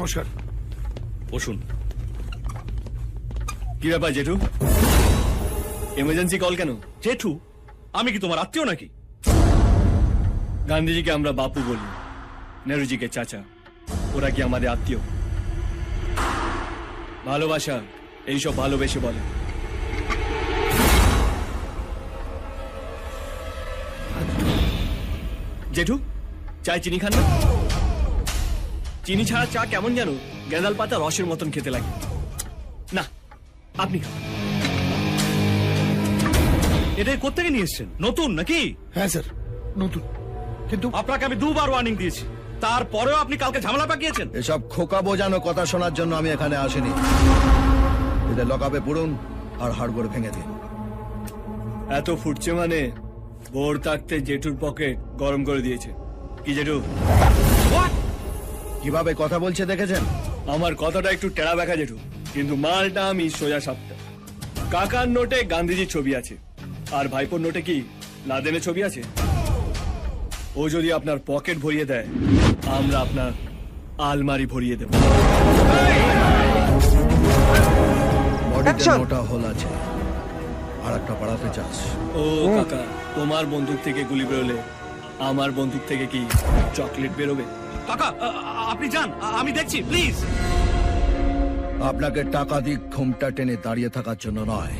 নমস্কার। বসুন। কি ব্যাপার জেঠু, এমার্জেন্সি কল কেন? জেঠু, আমি কি তোমার আত্মীয় নাকি? গান্ধীজিকে আমরা বাপু বলি, নেহরুজিকে চাচা। ওরা কি আমাদের আত্মীয়? ভালোবাসা এইসব ভালোবেসে বলে। জেঠু, চায় চিনি খান না? চিনি ছাড়া চা কেমন জানো, গেঁদাল পাতা রসের মতন খেতে লাগে। না, আপনি খান। এটা কোত্থেকে নিয়ে এসছেন? নতুন নাকি? হ্যাঁ স্যার, নতুন। কিন্তু আপনাকে আমি দুবার ওয়ার্নিং দিয়েছি, তারপরেও আপনি কালকে ঝামেলা পাকিয়েছেন। এসব খোকা বোঝানো কথা শোনার জন্য আমি এখানে আসিনি। এদের লকআপে পুরুন আর হাড়গোড় ভেঙে দিন। এত ফুটছে মানে ভোর থাকতে জেঠুর পকেট গরম করে দিয়েছে। কি জেঠু? কিভাবে কথা বলছে দেখেছেন? আমার কথাটা একটু টেরা ব্যাখা জেঠু, কিন্তু মালটা আমি সোজা সাপটা। কাকার নোটে গান্ধীজির ছবি আছে, আর ভাইপোর নোটে কি লাদেনের ছবি আছে? ও যদি আপনার পকেট ভরিয়ে দেয়, আমরা আপনার আলমারি ভরিয়ে দেব। বডিতে মোটা হোল আছে, আর একটা বাড়াতে চাস? ও কাকা, তোমার বন্দুক থেকে গুলি বেরোলে আমার বন্দুক থেকে কি চকলেট বেরোবে? কাকা, আপনি যান, আমি দেখছি, প্লিজ। আপনাকে টাকা দিক ঘুমটা টেনে দাঁড়িয়ে থাকার জন্য নয়,